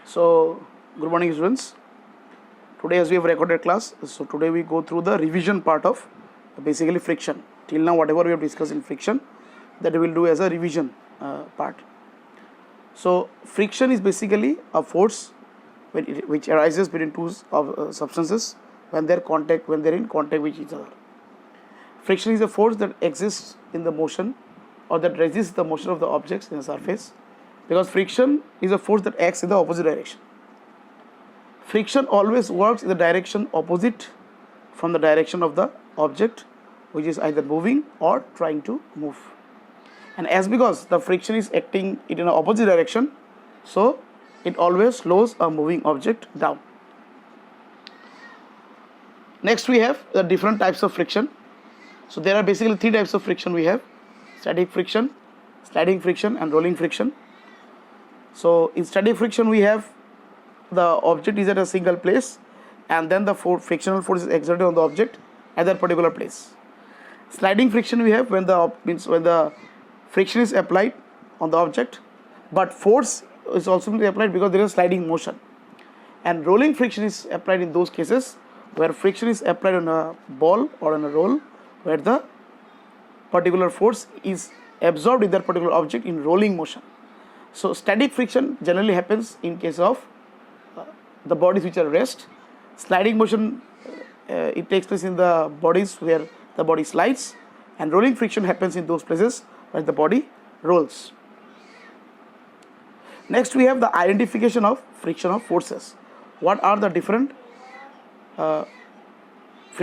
So, good morning students. Today as we have recorded class, so today we go through the revision part of basically friction. Till now whatever we have discussed in friction, that we will do as a revision part. So, friction is basically a force which arises between two substances when they are in contact with each other. Friction is a force that exists in the motion or that resists the motion of the objects in a surface, because friction is a force that acts in the opposite direction. Friction always works in the direction opposite from the direction of the object, which is either moving or trying to move. And as because the friction is acting in an opposite direction, so it always slows a moving object down. Next we have the different types of friction. So there are basically three types of friction we have: static friction, sliding friction and rolling friction. So in static friction we have the object is at a single place and then the frictional force is exerted on the object at that particular place. Sliding friction we have when the friction is applied on the object, but force is also applied because there is sliding motion. And rolling friction is applied in those cases where friction is applied on a ball or on a roll, where the particular force is absorbed in that particular object in rolling motion. So static friction generally happens in case of the bodies which are at rest. Sliding motion it takes place in the bodies where the body slides, and rolling friction happens in those places where the body rolls. Next we have the identification of friction of forces. What are the different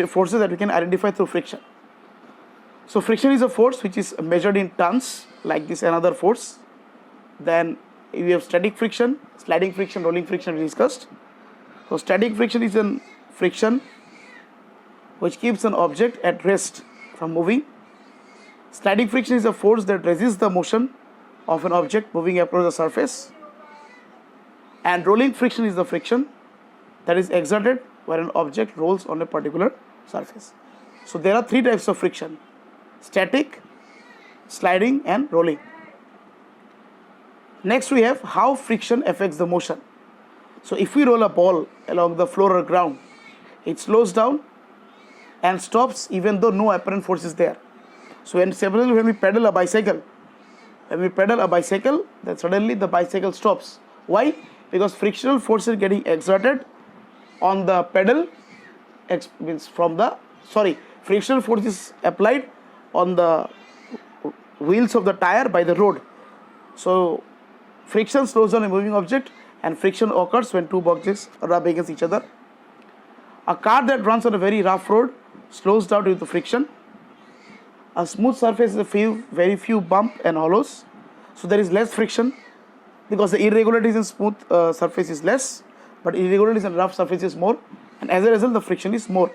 forces that we can identify through friction? So friction is a force which is measured in tons, like this another force. Then we have static friction, sliding friction, rolling friction we discussed. So static friction is a friction which keeps an object at rest from moving. Sliding friction is a force that resists the motion of an object moving across the surface. And rolling friction is the friction that is exerted where an object rolls on a particular surface. So there are three types of friction: static, sliding and rolling. Next we have how friction affects the motion. So if we roll a ball along the floor or ground, it slows down and stops even though no apparent force is there. So when we pedal a bicycle, then suddenly the bicycle stops. Why? Because frictional force is getting exerted on the pedal, frictional force is applied on the wheels of the tire by the road. So friction slows down a moving object, and friction occurs when two objects rub against each other. A car that runs on a very rough road slows down due to friction. A smooth surface is very few bumps and hollows, so there is less friction because the irregularities in smooth surface is less, but irregularities in rough surface is more, and as a result the friction is more.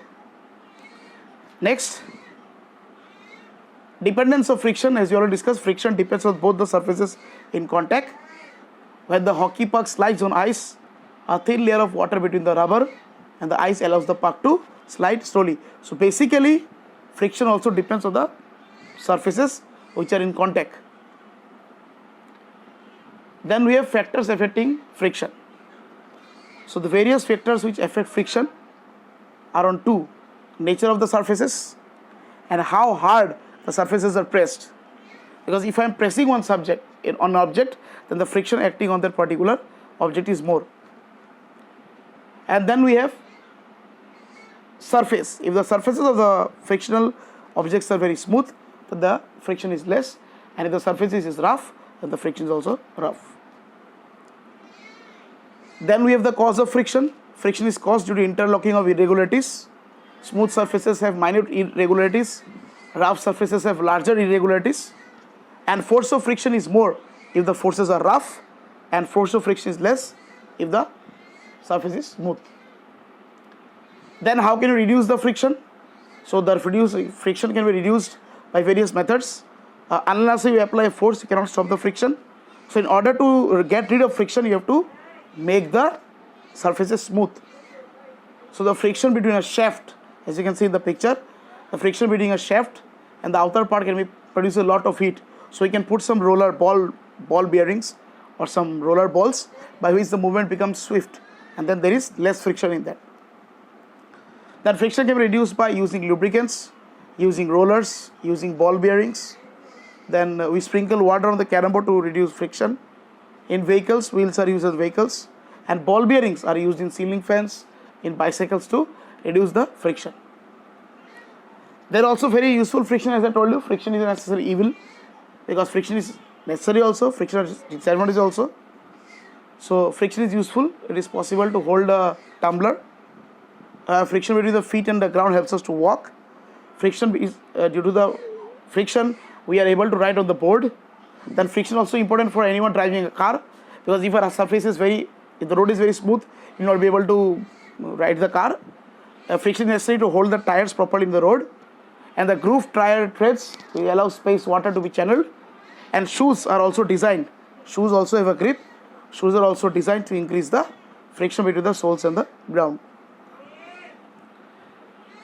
Next, dependence of friction. As we already discussed, friction depends on both the surfaces in contact. When the hockey puck slides on ice, a thin layer of water between the rubber and the ice allows the puck to slide slowly. So basically friction also depends on the surfaces which are in contact. Then we have factors affecting friction. So the various factors which affect friction are on two: nature of the surfaces and how hard the surfaces are pressed. Because if I am pressing on an object, then the friction acting on that particular object is more. And then we have surface. If the surfaces of the frictional objects are very smooth, then the friction is less, and if the surface is rough, then the friction is also rough. Then we have the cause of friction. Friction is caused due to interlocking of irregularities. Smooth surfaces have minute irregularities, rough surfaces have larger irregularities, and force of friction is more if the forces are rough, and force of friction is less if the surface is smooth. Then how can you reduce the friction? So the friction can be reduced by various methods. Unless you apply a force, you cannot stop the friction. So in order to get rid of friction, you have to make the surfaces smooth. So the friction between a shaft, as you can see in the picture, the friction between a shaft and the outer part can produce a lot of heat. So we can put some roller ball bearings or some roller balls by which the movement becomes swift, and then there is less friction in that. That friction can be reduced by using lubricants, using rollers, using ball bearings. Then we sprinkle water on the carrom board to reduce friction. In vehicles, wheels are used as vehicles, and ball bearings are used in ceiling fans, in bicycles to reduce the friction. They are also very useful friction, as I told you. Friction is a necessary evil, because friction is necessary also, friction is disadvantage also. So friction is useful. It is possible to hold a tumbler. Friction between the feet and the ground helps us to walk. Friction is due to the friction we are able to ride on the board. Then friction also important for anyone driving a car, because if our surface is if the road is very smooth, you will not be able to ride the car. Friction is necessary to hold the tires properly in the road, and the grooved tire treads will allow space water to be channeled. And shoes are also designed. Shoes also have a grip. Shoes are also designed to increase the friction between the soles and the ground.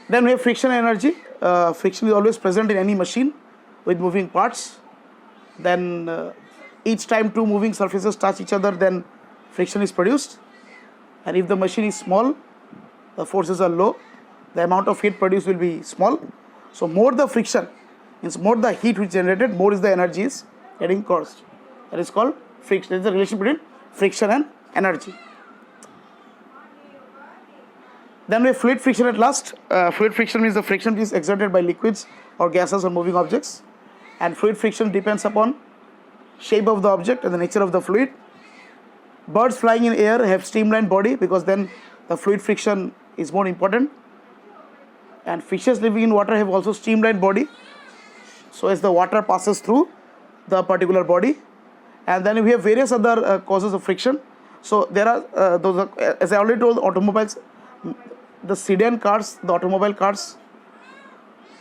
Then we have friction energy. Friction is always present in any machine with moving parts. Then each time two moving surfaces touch each other, then friction is produced. And if the machine is small, the forces are low, the amount of heat produced will be small. So more the friction, means more the heat which is generated, more is the energy is getting caused. That is called friction. There is a relation between friction and energy. Then we have fluid friction at last. Fluid friction means the friction is exerted by liquids or gases or moving objects. And fluid friction depends upon shape of the object and the nature of the fluid. Birds flying in air have streamlined body, because then the fluid friction is more important. And fishes living in water have also streamlined body, so as the water passes through the particular body. And then we have various other causes of friction. So there are those, as I already told, automobiles, the sedan cars, the automobile cars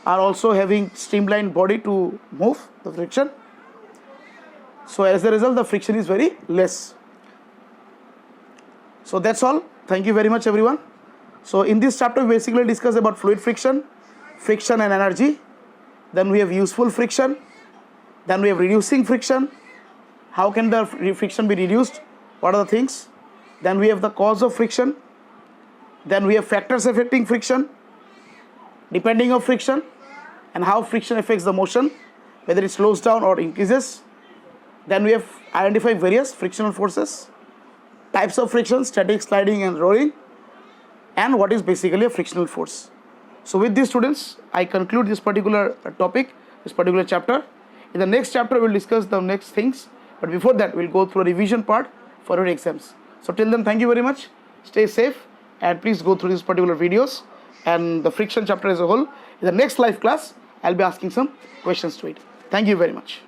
are also having streamlined body to move the friction. So as a result, the friction is very less. So that's all. Thank you very much, everyone. So in this chapter, we basically discuss about fluid friction, friction and energy. Then we have useful friction. Then we have reducing friction. How can the friction be reduced? What are the things? Then we have the cause of friction. Then we have factors affecting friction, depending on friction, and how friction affects the motion, whether it slows down or increases. Then we have identified various frictional forces, types of friction, static, sliding and rolling, and what is basically a frictional force. So with these students, I conclude this particular topic, this particular chapter. In the next chapter, we'll discuss the next things. But before that, we'll go through a revision part for your exams. So till then, thank you very much. Stay safe, and please go through these particular videos and the friction chapter as a whole. In the next live class, I'll be asking some questions to it. Thank you very much.